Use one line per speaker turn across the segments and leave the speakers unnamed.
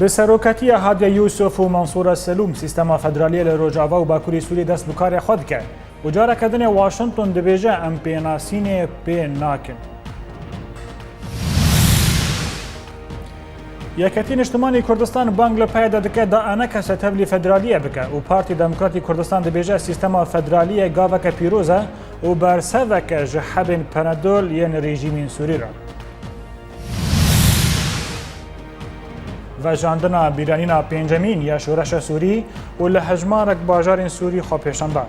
به سەرۆکەتی هادیە یوسف و منصور سلوم سیستەما فەدرالیە لە ڕۆژاوا و باکووری سووری دەست بکارێ خۆ دکە و جارەکەدنێ واشنگتن دەبێژە ئەم پێناسینێ پێ ناکن. یەکەتی نیشتمانی کوردستان بانگ لە پایدا دکە دائانەکە سەتەبلی فەدرالیە بکە و پارتی دموکراتی کوردستان دەبێژە سیستەما فەدرالیە گاوەکە پیرۆزە و بەرسەڤەکە ji hebên Penedol yên rejimên Sûrî re. Vejandina bîranîna pêncemîn ya şoreşa Sûrî û li hejmarek bajarên Sûrî xwe pêşanda.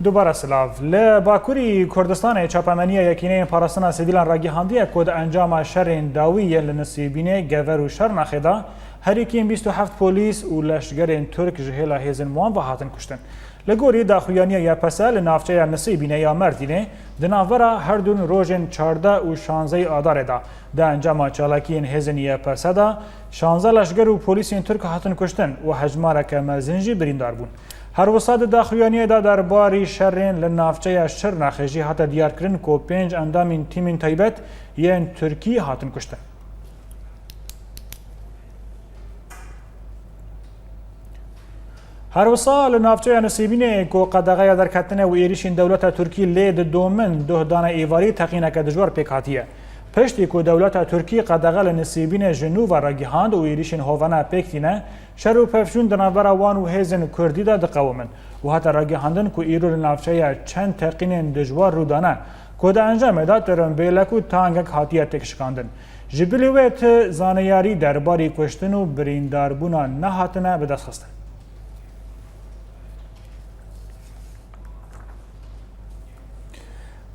Dubara silav. Li Bakurî Kurdistanê çapemeniya yekîneyên parastina sivîlan ragihandiye ku di encama şerên dawî yên li Nisêbînê gever û Şernaxê da herîkên 27 polîs û leşgerên Türk ji hêla hêzên wan ve hatin kuştin. Li gorî daxuyaniya YPS li navçeya Nisêbînê ya Merdînê di navbera her du rojên 14 û 16 adarê da di encama çalakiyên hêzên YPS da 16 leşger û polîsên Türk hatin kuştin û hejmareke mezin jî birîndar bûn. Her wisa di daxuyaniyê da derbarî şerên li navçeya Şirnaxê jî hate diyarkirin ku 5 endamên tîmên taybet yên Tirkî hatin kuştin. Her wisa li navçeya Nisêbînê ku qedexeya derketinê û êrişên dewleta Tirkî lê didomin duhdana êvarî teqîneke dijwar pêk hatiye. Piştî ku dewleta Tirkî qedexe li Nisêbînê ji nû ve ragihand û êrişên hovana pêk tîne, şer û pevçûn di navbera wan û hêzên Kurdî de diqewimin û hate ragihandin ku îro li navçeya çend teqînên dijwar rûdane ku di encamê da tirimbêlek û tangek hatiye têkşikandin. Ji bilî wê ti zaneyarî derbarî kuştin û birîndarbûna nehatine bi dest xistin.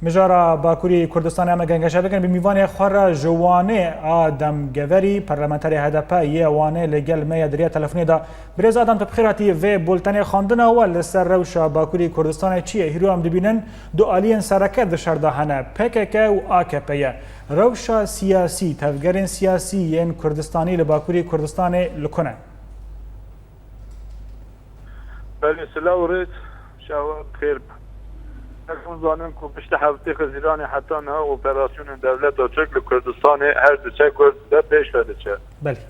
Mijara Bakurî Kurdistanê em gengeşe bikin bi mîvanê xwe re ji wanê a demgeverî parlamenterê HDP yê wanê li gel me ya diriya telefonê da birêz Adam tu bixêr hatî vê bultenê xandina we li ser rewşa Bakurî Kurdistanê çi ye? Hîro em dibînin du aliyên sereke di şer de hene PKK û AKP ye. Rewşa siyasî tevgerên siyasî yên Kurdistanî li Bakurî Kurdistanê li ku ne?
Belê silav rêz şawa xêr Ekim zanim ku piştî heftê Xizîranê heta niha operasyonên devleta Türk li Kurdistanê her diçe Kurd de pêş ve diçe.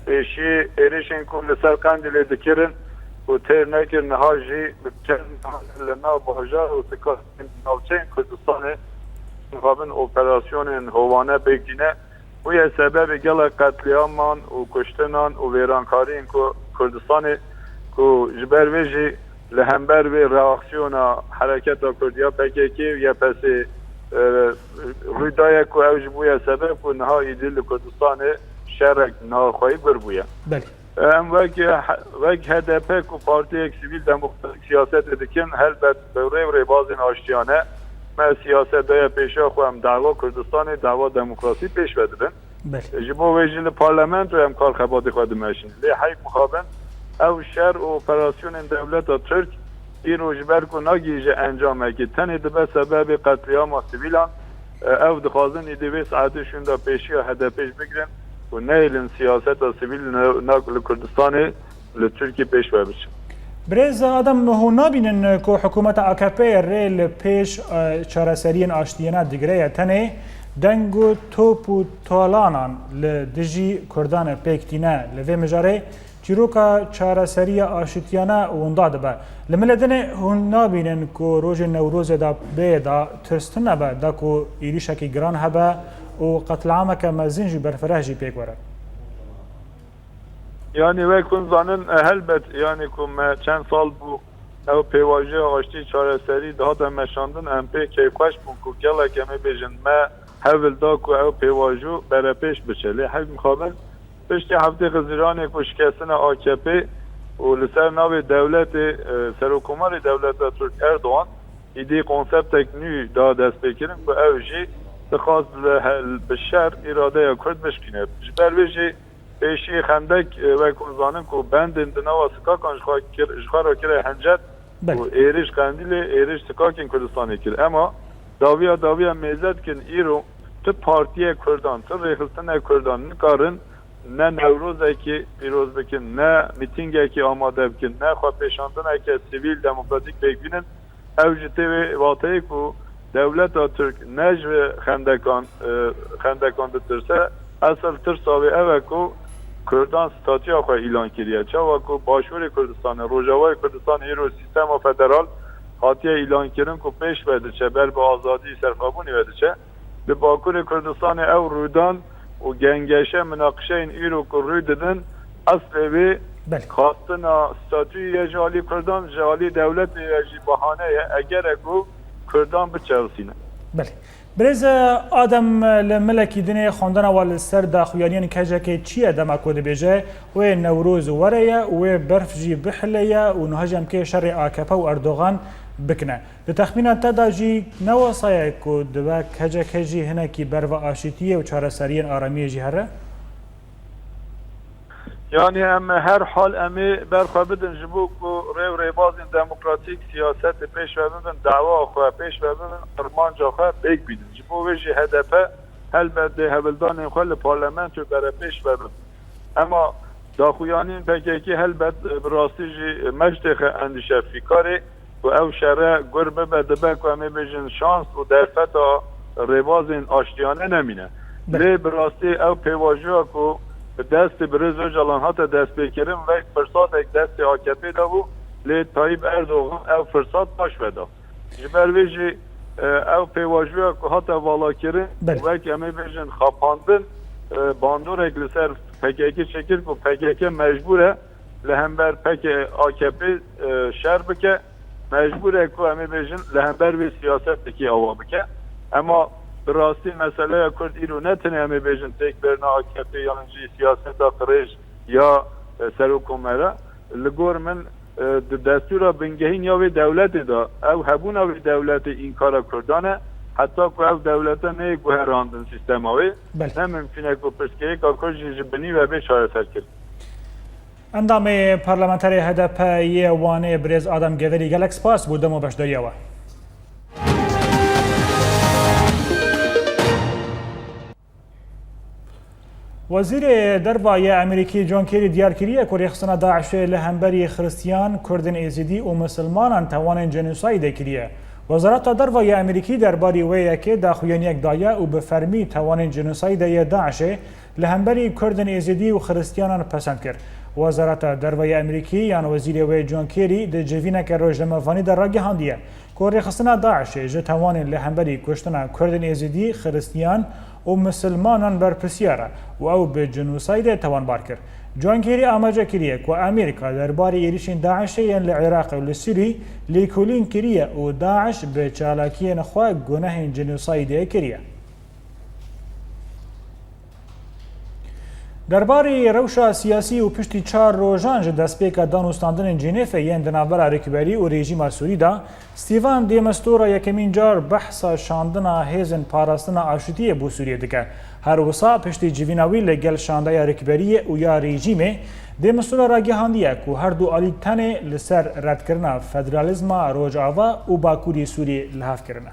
Pêşî êrişên ku li ser Qendîlê dikirin û têr nekirin niha jî li nav bajar û navçeyên Kurdistanê dixwabin operasyonên hovane pêk dîne û ye sebebê gelek qetliaman û kuştinan û wêrankariyên ku Kurdistanê ku ji ber vê jî li hember vê reaksiyona hereketa Kurdiya PKK YPS rûdaya ku ew ji bûye sebeb ku niha îdil li Kurdistanê şerek naxwayî bir bûye. Em wek HDP ku partiyek sivîl demokratik siyasetê dikin helbet bi rêv rêbazên aştiyane me siyaset daya pêşa xwe em dava Kurdistanê dava demokrasî pêş ve dibin. Ji bo wê jî li parlamentoya em kar xebatê xwe dimeşin. Lê heyk mixabin ew şer û operasyonên devleta Türk îro ji ber ku nagîje encamekî tenê dibe sebebê qetliyama sivîlan ew dixwazin êdî vê saetê şûn da pêşiya HDP bigirin û nehêlin siyaseta sivîl li Kurdistanê li Tirkî pêş ve biçin.
Birêz Adam hûn nabînin ku hikûmeta AKP rê li pêş çareseriyên aştiyana digireye tenê deng û top û talanan li dijî Kurdan pêk tîne li vê mijarê çîroka çareseriya aşitiyana wenda dibe. Li miledinê hûn nabînin ku rojên Newrozê da bê da tirstin nebe da ku êrişekî giran hebe û qetliameke mezin jî berfireh jî pêk were.
Yani wek hûn zanin helbet yani ku me çend sal bû ew pêvajiya aştî çareserî dihate meşandin em pê kêfxweş bûn ku gelek em ê bêjin me hevil da ku ew pêvajû berepêş biçe. Lê heyk mixabin piştî heftê Xizîranê ku şikestina AKP û li ser navê devletê Serokkomarê devleta Türk Erdoğan îdî konseptek nû da destpêkirin ku ew jî dixwaz bi şer îradeya Kurd bişkîne. Ji ber vê jî pêşî xendek wek hûn zanin ku bendên di nava sikakan ji xwe re kire hencet û êriş Qendîlê êriş sikakên Kurdistanê kir. Ema dawiya mêze dikin îro ti partiyê Kurdan ti rêxistinê Kurdan nikarin ne Newrozekî pîroz bikin, ne mîtingekî amade bikin, ne xwe pêşandineke sivîl demokratîk pêk bînin. Ew ji tê wê wateyê ku devleta Türk necve xendekan ditirse asıl tirsavi eve ku Kurdan statüya xwe ilan kiriye. Çawa ku Başûrê Kurdistanê, Rojavayê Kurdistanê îro sistema federal hatiye ilan kirin ku pêş ve diçe ber bi azadî serxwebûnê ve diçe. Li Bakurê Kurdistanê ew rûdan û gengeşe münaqişeyên îro ku rû didin eslê wê xastina statûyê ji alî Kurdan ji alî devletê ye jî bahaneye egerek û Kurdan biçewsîne.
بله برز آدم لملکی دنیا خواندن وال سر داخویانین کجا که چیه دم کود بیجه و نوروز وریه و برف جی بحلیه و نهجم که شر آکپا و اردوغان بکنه ده تخمینات تدا جی نواسایه کود و کجا که جی هنه کی برو آشتیه و چاره سریین آرامیه جی هره؟
Yani em her hal emi berxwebidin ji bo ku rêv rêbazên demokratîk siyasetê pêş ve bibin dava xwe pêş ve bibin irmanca xwe pêk bînin. Ji bo wê jî HDP helbet dê hevildanên xwe li parlamentoyê bere pêş ve bibin. Ema daxuyanîn PKK helbet bi rastî jî meştê xwe endîşefikarê ku ew şere gur bibe dibe ku em ê bêjin şans û derfeta rêbazên aştiyane nemîne. Lê bi rastî ew pêvajoya ku دست برز Öcalan hatta destpêkirin ve fırsatek destê AKP da bû lê Tayyip Erdoğan ev fırsat baş veda. Ji ber vê jî ew pêvajoya ku hata valakirin wek em ê bêjin xapandin bandorek li ser PKK çekir ku PKK mecbur e li hember AKP şer bike mecbur e ku em ê bêjin li hember vê siyasetekî ava bike. Ama براستی مسئله کرد ایرو نتنه همه بیجن تک برنا AKP yanıcı siyaseta qirêj ya serokkomera ligor min destura bingehin ya ve devleti da ev hebuna ve devleti inkara kurdane hatta ku ev devlete ne guherandın sistema ve ne mümküne ku piskeye ka kurji jibini ve be çareser kir.
اندام پارلمانتری HDP یه وانه برز آدم گذری گلک سپاس بودم و بشداریه و وزیر دربای امریکی جون کری دیار کریه که رخصنا داعش لهمبری خریستیان کردن ازیدی و مسلمانان توان جنوساید کریه. وزارت دربای امریکی درباری ویه که داخویانیک دایه و به فرمی توان جنوساید داعش لهمبری کردن ازیدی و خریستیانان پسند کرد. وزارت دربای امریکی یان وزیر وی جون کری د جوینه که روزنامه‌نویسی در راگی هندیه که رخصنا داعش توان لهمبری کشتن کردن ازیدی خریستیان و مسلمانان برپرسیاره و او به جنوساید توان بار کرد. جون کری آماده کریه که امریکا درباره ایریشین داعش یان لعراق و لسوری لیکولین کریه و داعش به چالاکی نخواه گناه جنوساید کریه. درباره روشا سیاسی و پشتی 4 روزان جه دستپیک دانوستاندن جنیف یان دنابرا رکبری و رژیم سوری دا ستیوان دیمستورا یکمین جار بحثا شاندنا هیزن پاراستنا آشتیه بو سوریه دکه. هر وسا پشتی جویناوی لگل شانده رکبری و یا رژیمه دیمستورا را گهاندیه که هر دو آلی تنه لسر رد کرنا فدرالیزم روجاوا و باکوری سوری لحاف کرنا.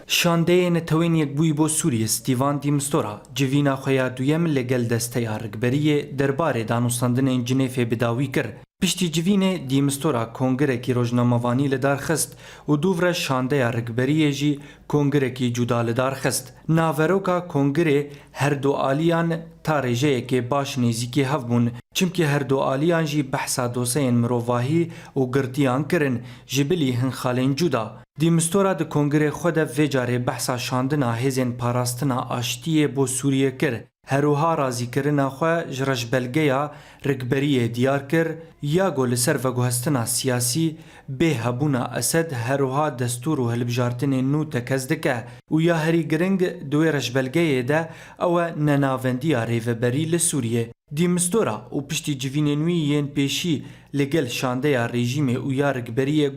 شانده نتوین یک بوی بو سوریه ستیوان دیمستورا جوینا خویا دویم لگل دسته رکبری درباره دانوستاندن جنیف بداوی کر. پشتی جوین دیمستورا کنگره کی روزنامه‌نویسی لدار خست و دوور شانده رکبری جی کنگره کی جدا لدار خست. ناوروکا کنگره هر دو آلیان تاریجه که باش نزیکی هفبون چمکه هر دو آلیان جی بحثا دوسین مروواهی و گرتیان کرن جبلی هن خالین جدا. دیمستورا د کنگره خود وجاره بحثا شاندنا هزین پاراستنا آشتیه بو سوریه کر. هروها رازی کرنا خواه جرش بلگیا رکبری دیار کر یا گول سر و گوهستنا سیاسی به هبونا اسد هروها دستور و هلبجارتن نو تکزدکه و یا هری گرنگ دوی رش بلگیه ده او نناوندی ریوبری لسوریه. دیمستورا و پشتی جویننوی ین پیشی لگل شانده رژیم و یا رکبری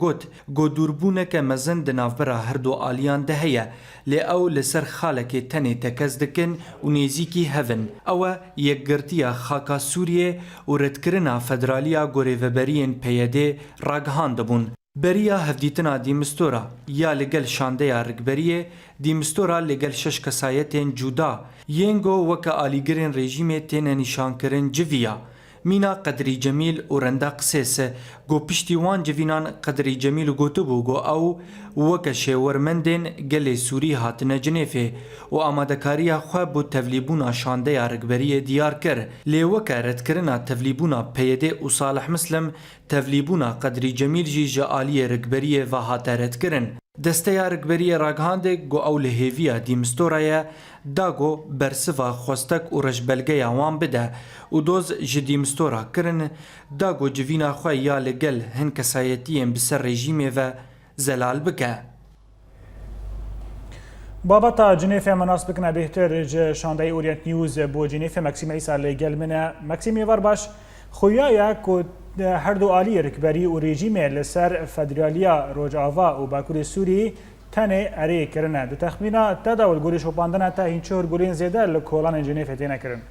گو دوربونه که مزن دنافبرا هر دو آلیان دهیه لی او لسر خالک تنی تکزدکن و نیزیکی هفن او یک گرتیا خاکا سوریه و ردکرنا فدرالیا گوریوبرین پیده راگهان دبون. بریا هفدیتنا دیمستورا یا لگل شانده رکبریه دیمستورا لگل شش کسایتین جودا ینگو وکا آلیگرین رژیم تین نشان کرن جویا مینا قدری جمیل و رندق سیسه گو پشتیوان جوینان قدری جمیل گوتو بو گو او وکه شیورمندین گل سوری هاتنه جنیفه و آمادکاریا خواه بو تفلیبونا شانده رگبری دیار کر لی وکه ردکرنا تفلیبونا پیده و صالح مسلم تفلیبونا قدری جمیل جی جعالی رگبری و هاته ردکرن دسته رگبری راگهانده گو او لحیویا دیمستورای داگو برسفا خوستک و رجبلگه وان بده و دوز جدیمستورا کرن داگو جوینا خواه یا لگل هن کسایتیم بسر رژیمه و زلال بکه.
بابتا جنیف مناسب بکنه بهتر شانده اورینت نیوز بو جنیف مکسیم عیسی لگل منه مکسیم یوار باش خویایا که هر دو آلی رکبری و رژیم لسر فدرالیا روجاوا و باکور سوری تنه اری کرنه دو تخمینا تدا و گوری شوپاندنه تا این چهر گورین زیده لکولان جنیف تینه کرن.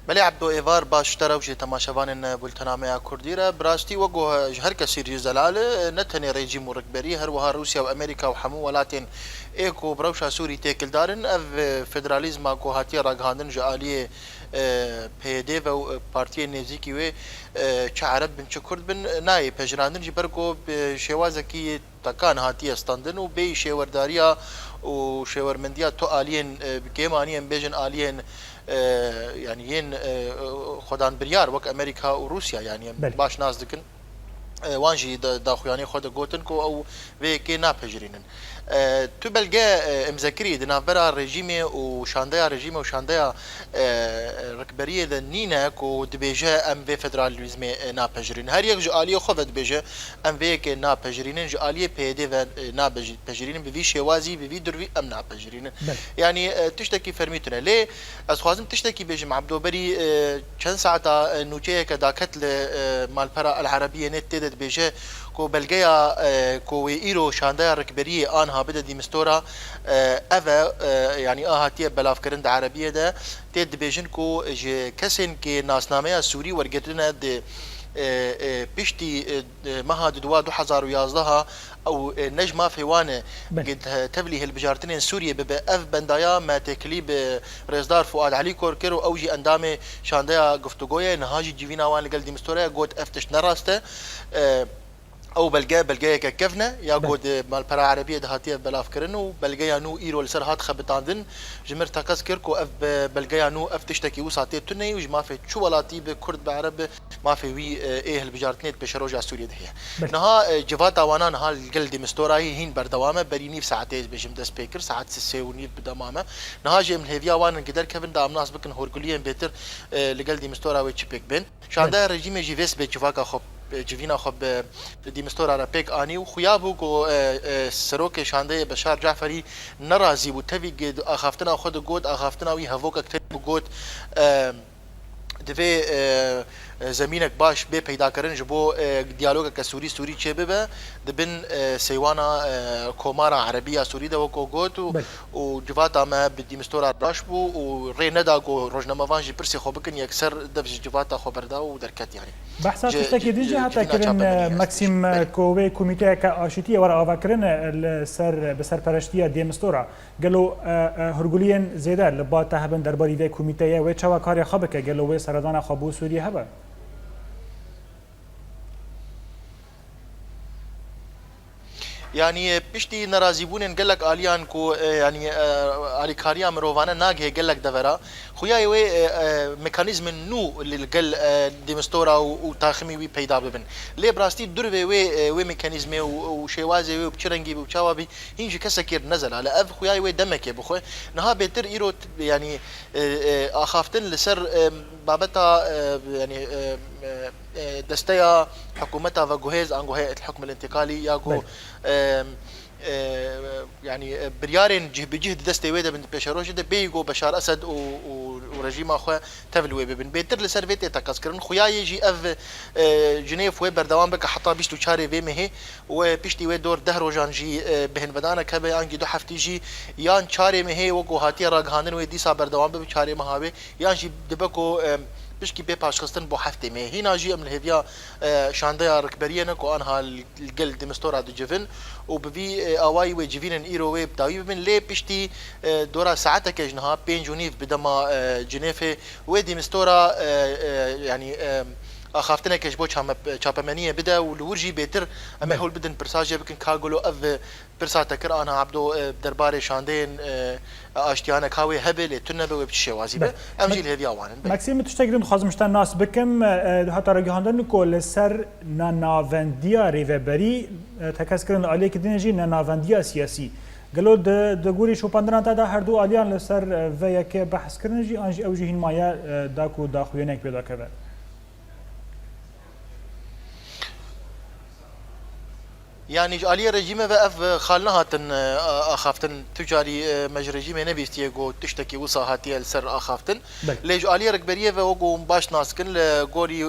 بله عبدو ایوار باشتره وجه تماشاوان بولتنامه کردی را براستی وگو هر کسی ری زلال نتنی رژیم رکبری هر وها روسیا و امریکا و حمو ولاتین ایکو بروشا سوری تیکل دارن اف فدرالیزم کو هاتی راگهاندن جالی پیده و پارتی نزیکی و چه عرب بن چه کرد بن نای پجراندن جبر کو شوازکی تکان هاتی استاندن و بی شورداریا و شورمندیا تو آلین بکیمانیم بیجن آلین يعني ين خدان بريار وك امريكا وروسيا يعني باش ناس دكن وانجي داخوياني خود جوتنكو او ويكي نابجرينن تو بلغا مذكري دنافرا ريجيمي وشانديا ريجيمي وشانديا ركبريه دنينا كو دبيجا ام في فدراليزم نابجرين هر يك جاليه خو دبيجا ام في كي نابجرين جاليه بي دي نابجرين بفي شوازي بفي دروي ام نابجرين يعني تشتكي فرميتنا ليه از خوازم تشتكي بيجم عبدو بري كان ساعه نوجيه كداكت مالبرا العربيه نت دبيجا کو بلغیا کو ایرو شاندای رکبری آنها بده دیمستورا اوا يعني هاتیه بلاف کرند عربیه ده تید بیژن کو کسین که ناسنامه سوری ورگتنه ده بشتي مهد دوا 2011 او نجمه فيوانه قد تبليه البجارتين سوريا بأف بندايا ما تكليب رزدار فؤاد علي كوركر اوجي اندامي شاندايا گفتگويه نهاجي جيفينا وان لقل ديمستوريا قد افتش نراسته او بلقايا ككفنا يا قود مال برا عربيه دهاتيه بلاف كرنو بلقايا نو ايرو لسرهات خبطاندن جمر تاكاس كيركو اف بلقايا نو اف تشتكي وساتي تني وج ما في شو ولاتي بكرد بعرب ما في وي ايه البجارتنيت بشروجا سوريا دهيه نها جفاتا وانا نها الجلد مستوراي هين بردوامه بريني في ساعتين بجم دس بيكر ساعات 6 ونيف بدمامه نها جي من هيفيا وانا قدر كفن دا مناس بكن هورغليان بيتر لجلد مستورا وتشبيك بن شاندا رجيم جيفيس بجفاكا خب جوینا خب دیمستور را پیک آنی و خویابو کو سروک شانده بشار جعفری نرازی و توی آخافتنا خود گود آخافتنا وی هفوک اکتر گود دوی زمینک باش به پیدا کردن جبو دیالوگ که سوری چه ببه دبن سیوانا کومارا عربیه سوری ده وکو گوت و جواتا ما بدیمستورا راش بو و ری ندا کو روزنامه وانجی پرسی خو بکن یکسر دبج جواتا خبردا و درکت يعني
بحثا تشتكي ديجي حتى كرن ماكسيم كوي كوميتيه كاشيتيه ورا افكرن السر بسر برشتيه ديمستورا قالوا هرغوليان زيدا لباتا هبن درباري في كوميتيه و تشوا كاري خبك قالوا وي سردان خبو سوريا هبا
يعني بشتي نرازيبون قال لك اليان كو يعني اليكاريا مروفانا ناغي قال لك دفرا خويا وي ميكانيزم نو اللي قال ديمستورا وتاخمي وي بيدا ببن لي براستي دروي وي ميكانيزم وشيوازي وي بچرنگي وچاوابي هينجي كسكير نزل على اف خويا وي دمك بخو نها بيتر ايرو يعني اخافتن لسر بابتا يعني دستيا حكومتها وجهاز عن هيئة الحكم الانتقالي ياكو يعني بريارين بجهد دستي ويدا من بشاروش ده بيجو بشار اسد ورجيم اخو تفلوي بن بيتر لسرفيتي تكاسكرن خويا يجي اف جنيف وي بردوام بك حتى بيشتو شاري في مه وبيشتي وي دور دهر وجانجي بهن بدانا كبي انجي دو حفتيجي يان شاري مه وكو هاتي راغهانن وي ديسا بردوام بك شاري مهاوي يان جي دبكو بشكي بي باشخصتن بو حفتي مي هنا جي من هذيا شانديا ركبريه نكو انها الجلد مستورا دو جيفن وبفي اواي وي جيفين ايرو وي بداوي من لي بشتي دورا ساعتها كجنها بين جونيف بدما جنيفه ودي مستورا يعني خافتنا كش بو چاپمنيه بدا والورجي بيتر اما هول بدن برساجه بكن كاغولو اف برسا تكر انا عبدو دربار شاندين اشتيانا كاوي هبل تنبه وبشي وازيبه امجيل هذي اوانن
ماكسيم تشتغلون خازمشتان ناس بكم حتى رجعندن كل سر نانافنديا ريفبري تكسكرن عليك دينجي نانافنديا سياسي قالوا دغوري شو باندران تا هر دو اليان لسر وياك بحث كرنجي انجي اوجهين مايا داكو داخوينك بدا كبر
يعني جاليه رجيمه وقف خالنا هاتن اخافتن تجاري مجرجيمه نبيستي جو تشتكي وصاهاتي السر اخافتن ليج اليه ركبريه وجو باش ناسكن لغوري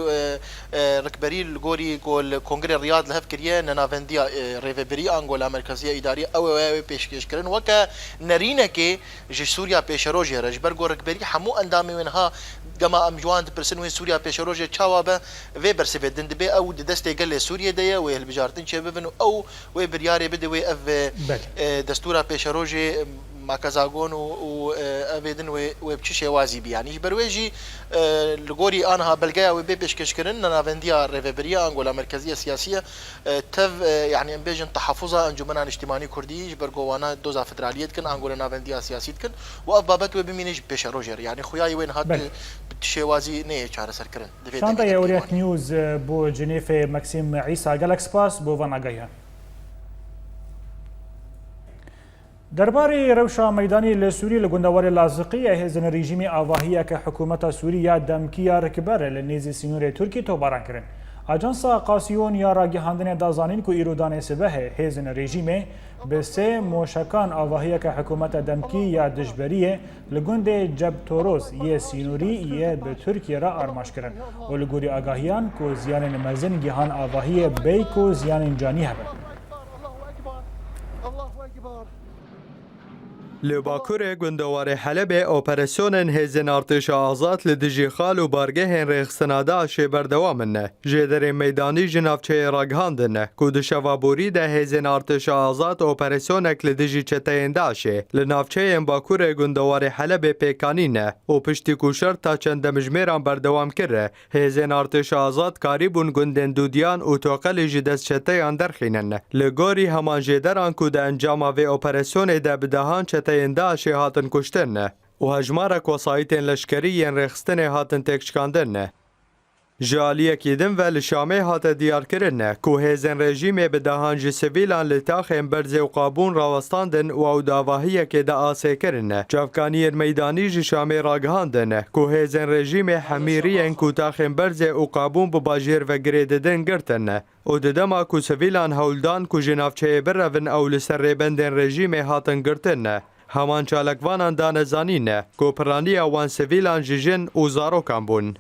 ركبري الغوري جول كونغري رياض لهفكريه نافنديا ريفبري انغولا مركزيه اداريه او بيشكش كرن وكا نرينا كي سوريا بيشروجي رجبر جو ركبري حمو اندامي منها جما ام جوان برسن وين سوريا بيشروجي تشاوابه في برسفدن دبي او دستي قال سوريا ديا وهل بجارتن شبابن او وي برياري بدي وي اف دستورا بيشروجي ماكازاغون و افيدن وي بتشي وازيبي يعني برويجي لغوري انها بلغايا وي بيشكش كرن نافنديا ريفبريا انغولا مركزيه سياسيه تف يعني امبيجن تحفظها انجمن اجتماعي كردي برغوانا دوزا فدراليت كن انغولا نافنديا سياسيت كن وابابت وبمينج بيشروجر يعني خوياي وين هاد بتشي وازي ني چاره سر كرن
شانتا يا اوريت نيوز بو جنيفه ماكسيم عيسى جالاكس باس بو فانا غايا درباري روشا ميداني لسوري لغندوار لازقية هزن ريجيمي آواهية كحكومة سوريا دمكية ركبر لنيزي سينوري تركي توباران كرن اجانسا قاسيون یا راگهاندن دازانین کو ایرودان سبه هزن رژیم به سه موشکان آواهی که حکومت دمکی یا دجبریه لگوند جب توروس یه سینوری یه به ترکیه را آرماش کرن و لگوری آگاهیان کو زیان مزن گیهان آواهی بی کو زیان جانی هبه.
لباکور گندوار حلب اپراسیون هزن ارتش آزاد لدجی خال و بارگه هن رخصناده شه بردوامن جدر میدانی جنافچه راگهاندن کود شوابوری ده هزن ارتش آزاد اپراسیون اک لدجی چتاینده شه لنافچه باکور گندوار حلب پیکانین و پشتی کوشر تا چند مجمران بردوام کره هزن ارتش آزاد کاریبون گندن دودیان و توقل جدس چتایان درخینن لگوری همان جدران کود انجام و اپراسیون ده بدهان چتاینده هاتن کشتن و هجمارک وسایتین لشکریین رخستن هاتن تکشکاندن. جالیه کیدن و لشامه هات دیار کرن که هزن رژیم بدهان جی سویلان لتاخین برز و قابون راوستاندن و او داواهیه که دا آسه کرن. جافکانی میدانی جی شامه راگهاندن که هزن رژیم حمیرین که تاخین برز و قابون بباجیر و گریددن گرتن. و ددما که سویلان هولدان که جنافچه برون او لسر ریبندن رژیم هاتن گرتن. همان چالکوانان دانزانین که پرانی اوان سویلان جیجن و زاروکان بون.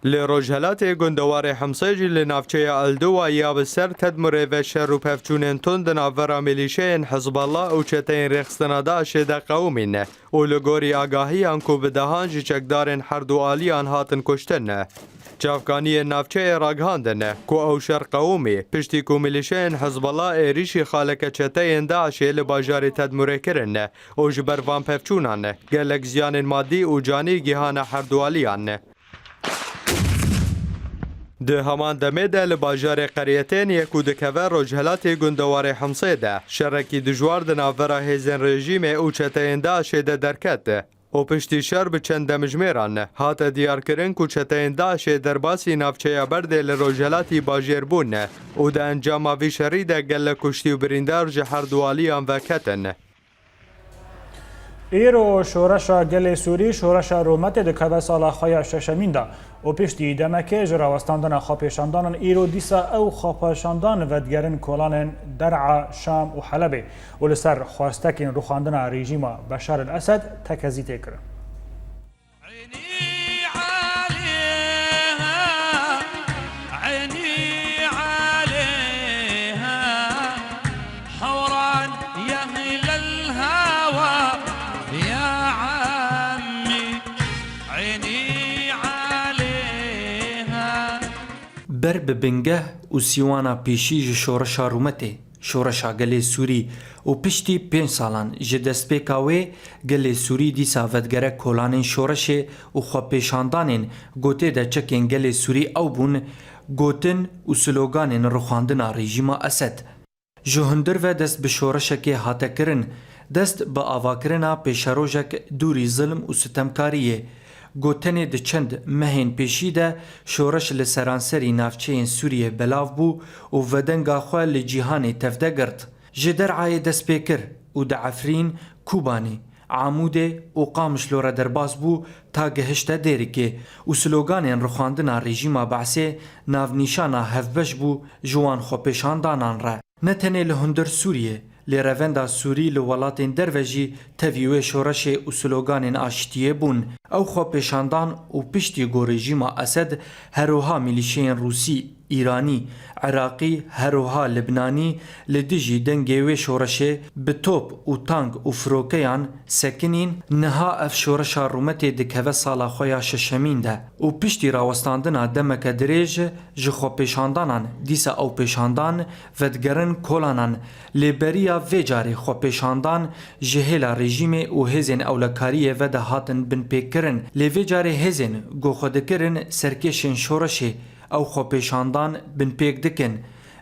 لروجهلات گندوار حمصيجي لنافچه الدوا یا بسر تدمر و شر و پفچونن تند ناورا ملیشین حزب الله و چتین رخصتنادا شده قومین و لگوری آگاهی انکو بدهان جی چکدارن هر دو آلیان هاتن کشتن. جافکانی نافچه راگهاندن کو او شر قومی پشتی کو ملیشین حزب الله ایریشی خالک چتین داعش لباجار تدمر کرن و جبر وان پفچونان گلک زیان مادی و جانی گیهان هر دو آلیان. ده همان دمه ده لباجار قریتین یکو دکوه روجهلات گندوار حمصه ده شرکی دجوار ده ناورا هزن رژیم او چتین داعش ده درکت و پشتی شر به چند مجمران هات دیار کرن کو چتین داعش درباسی نافچه برده لروجهلاتی باجر بون و ده انجام وی شری ده گل کشتی و بریندار جهر دوالیان وکتن.
ایرو شورشا گل سوری شورشا رومت دکوه سالا خوایا ششمین دا و پشتی دمکه جراوستاندن خاپیشاندان ایرو دیسا او خاپیشاندان ودگرن کولان درع شام و حلبه و لسر خواستکین روخاندن رژیم بشار الاسد تکزی تکر.
عيني
ber bi bingeh û sîwana pêşî ji şoreşa rûmetê şoreşa gelê Sûrî û piştî 5 salan ji destpêka wê gelê Sûrî dîsa vedgerek kolanên şoreşê û xwepêşandanên gotê de çekên gelê Sûrî ew bûn gotin û sloganên rixwandina rejîma Esed. Ji hundir ve dest bi şoreşekê hate kirin, dest bi avakirina pêşerojek dûrî zilm û sitemkariyê. Gotenê di çend mehên pêşî de şoreş li seranserî navçeyên Sûriyê belav bû û vedenga xwe li cîhanê tevde girt. Ji derayê destpêkir û di Efrîn, Kubanê, Amûdê û Qamişlo re derbas bû ta gihişte Dêrikê û sloganên rixwandina rejîma Besê navnîşana hevbeş bû ji wan xwepêşandanan re. Ne tenê li hundir Sûriyê, lê revenda Sûrî li welatên derve jî tevî wê şoreşê û sloganên aşitiyê bûn. Ew xwepêşandan û piştî got rejîma Esed herûha milîşeyên Rûsî, İranî, Iraqî, herûha Libnanî li dijî dengê wê şoreşê bi top û tank û firokeyan sekinîn, niha ev şoreşa rûmetê dikeve sala xwe ya şeşemîn de û piştî rawestandina demeke dirêj ji xwepêşandanan dîsa ew pêşandan vedigerin kolanan lêberiya vê carê xwepêşandan ji hêla rejîmê û hêzên ewlekariyê ve de hatin binpêkkirin. Lê vê carê hêzên goxwe dikirin serkêşên şoreşê ew xwepêşandan binpêk dikin.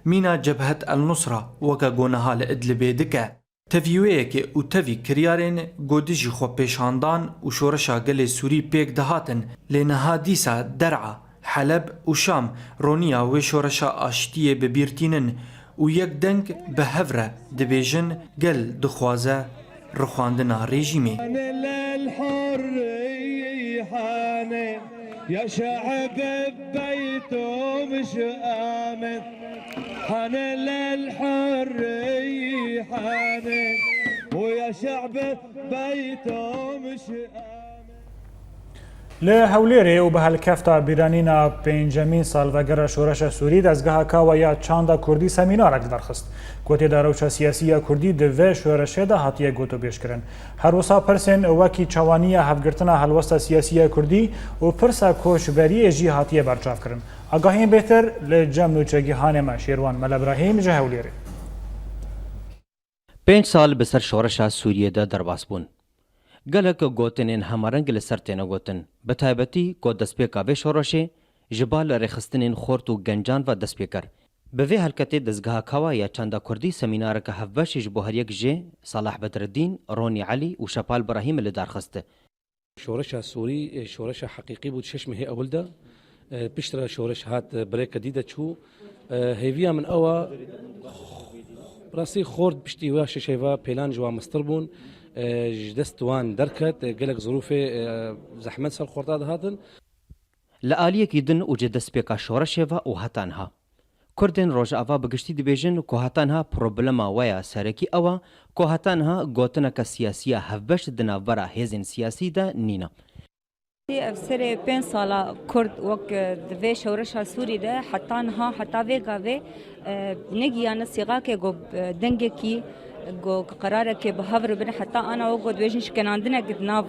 Mîna Cebhet el Nusra weke goneha li Idlibê dike. Tevî wêyekê û tevî kiryarên godî jî xwepêşandan û şoreşa gelê Sûrî pêk dihatin. Lê niha dîsa Der'a, Heleb û Şam roniya wê şoreşa aşitiyê bibîrtînin û yek deng bi hev re dibêjin gel dixwaze rixwandina rejîmê.
يا شعب بيته مش آمن حان للحرية حان ويا شعب بيته مش
لی هەولێرێ و بە هەلکەفتا بیرانینا پێنجەمین ساڵڤەگەرە شۆرەشە سووری دەستگەها کاوە یا چاندا کوردی سەمینارێک دەرخست گوتێدا ڕەوچە سیاسیە کوردی divê شۆرەشێدا هاتیە گوت و بێشکردن هەروەسا پرسên وەکی چاوانیە هەفگرتنا هەلوەستە سیاسیە کوردی و پرسە کۆچبەریە ژی هاتیە بەرچاوکردن ئاگاهین بێتر لە جەم نوچەگیهانێمە شێروان مەلەبراهیم ji هەولێرê
5 سال بسر شۆرەشا سووریەدا دەرباس بوون gelek gotinên hemareng li ser têne gotin bi taybetî ku destpêka vê şoreşê ji ba li rêxistinên xort û gencan ve destpêkir bi vê helketê dezgeha kawa ya çanda kurdî semînareke hevbeşî ji bo her yek jê Salah Bedreddîn, Ronî Elî û Şepal Brahîm li darxiste.
شورشا سوري شورشا حقيقي بود شش مهي اول ده بيشترى شورش هات بريك جديده شو هيفيا من اوا راسي خورد بشتي واش شيفا بيلان جوا مستربون جدستوان دركت قالك ظروفي زحمت سر خورتاد هاتن
لآليك يدن وجد دستپێka شۆرەشێڤە û hetanha Kurdên Rojava bi giştî dibêjin ku hetanha problema we ya serekî ew e ku hetanha gotineka siyasiya hevbeş di navbera hêzên siyasî de nîne.
Ev serê 5 sala Kurd wek di vê şewreşa Sûrî de hetanha heta vê gavê negiyane sîxakê got dengekî got qerarekê bi hev ribin heta ana wek got dibêjin şkenandinek di nav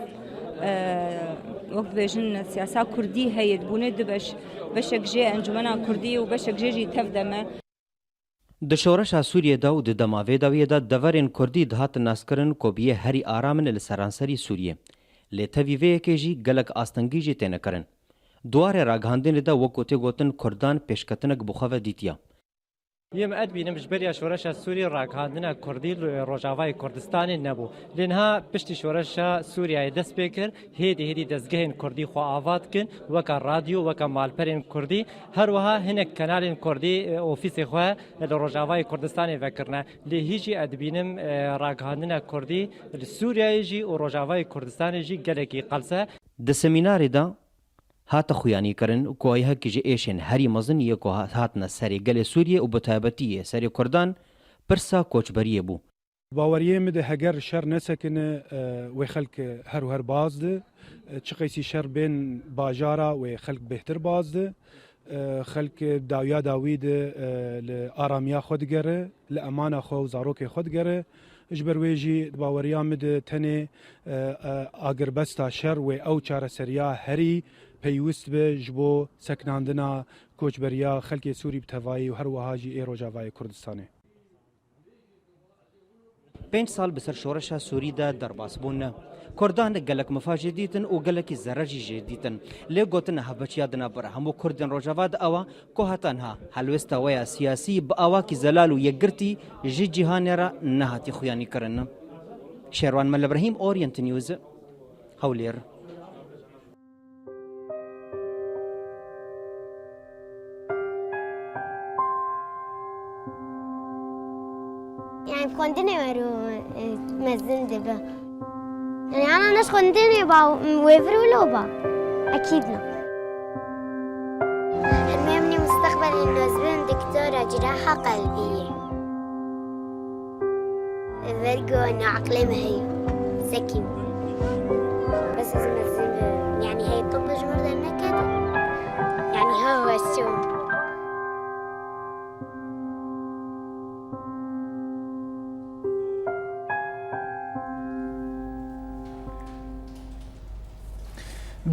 wek dibêjin siyasa Kurdî heye dibûnê dibeş beşek jê encumena Kurdî û beşek jê jî tev deme.
Di şoreşa Sûriyê de û di demavê dawiyê de deverên Kurdî dihatin naskirin ku biyê herî aramin li seranserî Sûriyê. Lê tevî vê yekê jî gelek astengî jî têne kirin. Duwarê ragihandinê de wek gotê gotin Kurdan pêşketinek bi xwe ve dîtiye.
Yêm ed bînim ji beriya şoreşa Sûrî ragihandina Kurdî li Rojavayê Kurdistanê nebû. Lê niha piştî şoreşa Sûriyayê dest pê kir, hêdî hêdî dezgehên Kurdî xwe ava dikin, weka radyo, weka malperên Kurdî, her wiha hinek kanalên Kurdî ofîsê xwe li Rojavayê Kurdistanê vekirine. Lê hî jî ed bînim ragihandina Kurdî li Sûriyayê jî û Rojavayê Kurdistanê jî gelekî qelse.
Di semînarê de hate xuyanîkirin ku hekî ji êşên herî mezin yê ku hatine serê gelê Sûriyê û bi taybetiyê serê Kurdan pirsa koçberiyê bû.
باورiyê min de heger şer nesekine wê xelk her û her baz di çi qeysî şer bên bajara wê xelk bêhtir baz di xelk dawiya dawî de li aramiya xwe digere li emana xwe û zarokê xwe digere ji ber wê jî baweriya min de tenê agirbesta şer wê ew çareseriya herî پەیویست بێ ji بۆ سەکناندنا کۆچبەریا خەلکی سووری بتەڤایی و هەروەهاژی ئێ ڕۆژاوای کوردستانê.
5 سال بسەر شۆڕەشە سووریدا دەرباسبوون. کوردان gelek mifajê dîtin û gelekî zerer jî jê dîtin. Lê gotin hevbeçiya dina bir hemû Kurdên Rojava di awa ku hatanha helwesta weya siyasî bi awakî zelal û yekgirtî ji cîhanê re nehatî xuyanî kirin. Şerwan Melebrahîm, Orient News, Hewlêr.
يعني كنتني مزن دبا يعني أنا ناس كنتني ويفر ولوبا أكيد لا المهمني مستقبل إنه أزبن دكتورة جراحة قلبية فرقو إنه عقلي مهي ذكي بس إذا مزن يعني هي طب جمرة النكد يعني هو الشو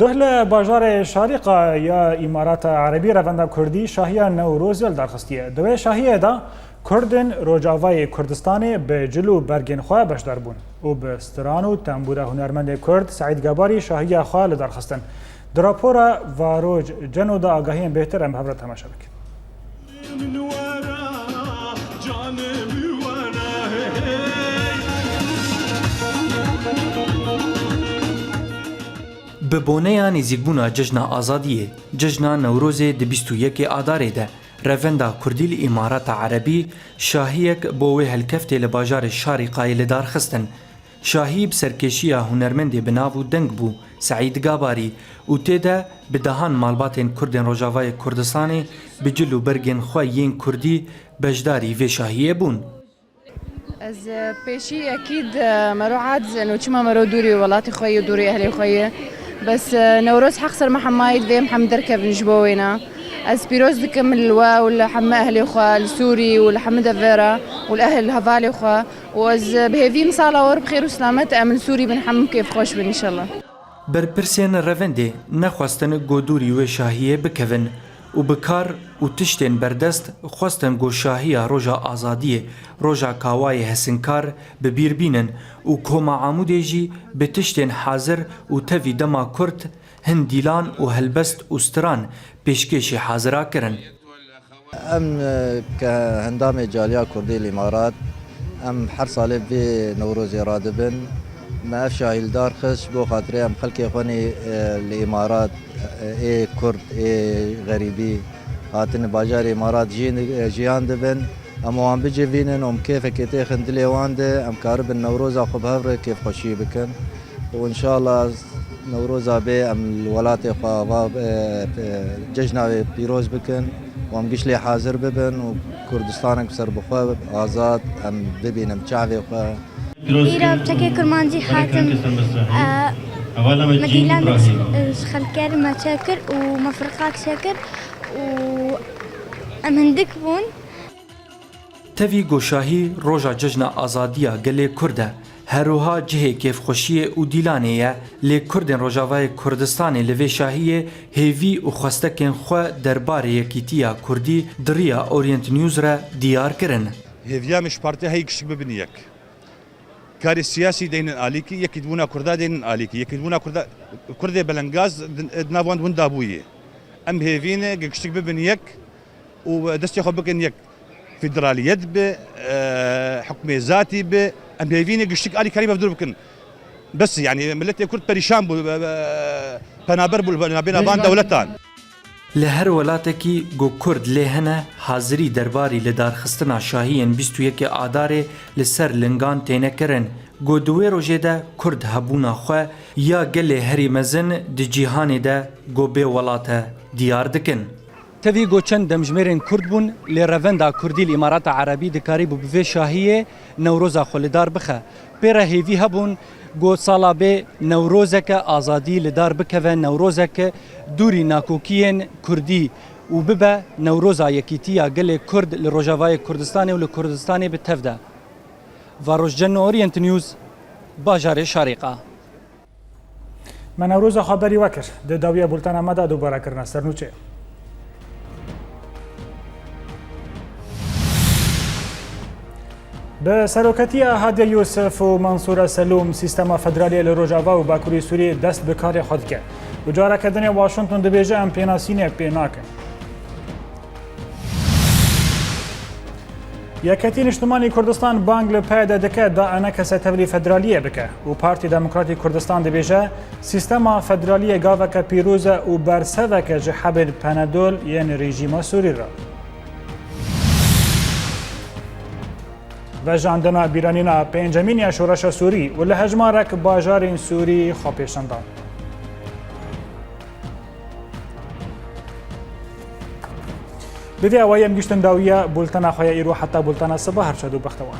دهل باجار شارقة یا امارات عربی روندا کردی شاهیا نوروزل درخستیه. دوی شاهیه دا کردن روجاوای کردستان به جلو برگن خواه بشدار بون و به ستران و تنبور هنرمند کرد سعید گباری شاهیا خواه لدرخستن. دراپورا و روج جنو دا آگاهی بهتر ام هبرت تماشا بکن.
Bi boneya nêzîkbûna cejna azadiyê, cejna Newrozê di 21 Adarê de revenda Kurdî li Îmarata Erebî şahiyek bo wê helkeftê li bajarê Şarîqayê li dar xistin. Şahî bi serkêşiya hunermendê bi nav û deng bû Seîd Gabarî û tê de bi dehan malbatên Kurdên Rojavayê Kurdistanê bi cil û bergên xwe yên Kurdî beşdarî vê şahiyê bûn.
Ez pêşî ekîd mero adzin û çima mero dûrî welatê xwe yê dûrî ehlê xwe yê بس نوروز حق سر محمايد فيم حمد ركب نجبوينا از بيروز دكم الوا ولا حما اهلي خوا السوري ولا حمد فيرا والاهل الهفالي خوا واز بهيفي مصاله ور بخير وسلامت امن سوري بنحمم كيف خوش بن ان شاء الله
برپرسین رونده نخواستن گودوری و شاهیه بکوین و بکار و تشتین بردست خواستن گو شاهیه روژا آزادیه روژا کاوای هسنکار ببیر بینن و کما عموده جی به تشتین حاضر و توی دما کرد هندیلان و هلبست و ستران پیشکش حاضره کرن.
ام كهندام جالية كردي الإمارات ام هر ساله في نوروز رادبن ما افشاهيل دار خش بو خاطري ام خلقي اخواني الإمارات اي كرد اي غريبي هاتن باجار إمارات جيان دبن ام وان بيجي فينن ام كيف كيتي خندلي وان ده ام كارب النوروز اخو بهفر كيف خوشي بكن وان شاء الله نوروزا بي ام الولات اخوا ججنا بيروز بكن وام قشلي حاضر ببن وكردستانك بسر بخوا آزاد ام ببينم شعبي خوا
إيرا بتكي كرمانجي حاتم مدينة خلكر ما شاكر ومفرقات شاكر وأمهندك بون
تەوی گۆشاهی ڕۆژا جژنە ئازادیە گەلێ کووردە هەروها جهێ کێفخۆشیە و دیلانەیە لێ کوردên ڕۆژاوای کوردستانê li vê şahiyê hêvî û xwestekên xwe derbarê yekîtiya Kurdî diriya Orient News re diyar kirin.
Hêviya mişpartiya heyî kişik bibin yek. Karê siyasî deynin alîkî yekî dibûna Kurda deynin alîkî yekî dibûna Kurdê belengaz di nav wan hûn dabûyê. Em hêvîne kişik bibin yek û destê xwe bikin yek. فدراليات به حكم ذاتي به ام هيفيني قشتك علي كريم بدور بكن بس يعني ملتي كرد بريشان بو بنابر بين بان دولتان
لهر ولاتکی گو کرد لهنه حاضری درباری لدارخستنا شاهین 21 آداره لسر لنگان تینه کرن گو دوی روژه ده کرد هبونا خواه یا گل هری مزن دی جیهان ده گو به ولاته دیار دکن.
تەوی گۆچەند دەمژمێرên کورد بوون لێ ڕەڤەندا کوردی ئیماراتە عەرەبی دکاری بوو بڤێ شاهیە نەورۆزا خۆ لەدار بخە پێرە هێوی هەبوون گۆ ساڵا بێ نەورۆزەکە ئازادی لەدار بکەوە نەورۆزەکە دووری ناکۆکیên کوردی و ببە نەورۆزا یەکیتیە گەلێ کورد لە ڕۆژاوای کوردستانê و لە کوردستانê bi tevda. Varojcan Orient News bajarê Şarîqa.
من نوروز خبری وکر د داویه بولتن امده دوباره کرنا سرنوچه به سروکتی هادی یوسف و منصور سلوم سیستم فدرالی لروجاوا و باکوری سوریه دست به کار خود کرد و جاره کردن واشنگتن دبیجه ام پیناسین پیناکن یکتی نشتمانی کردستان بانگ لپیده دکه دا انکس تولی فدرالیه بکه و پارتی دموکراتی کردستان دبیجه سیستم فدرالی گاوک پیروز و برسوک جحب پندول یعنی رژیم سوری را و جاندنا بیرانینا پنجمین شورش سوری و لهجمارک باجار سوری خوابیشندان بده اوایم گشتن داویه بولتنا خواه ایرو حتی بولتنا صبح هر شدو بختوان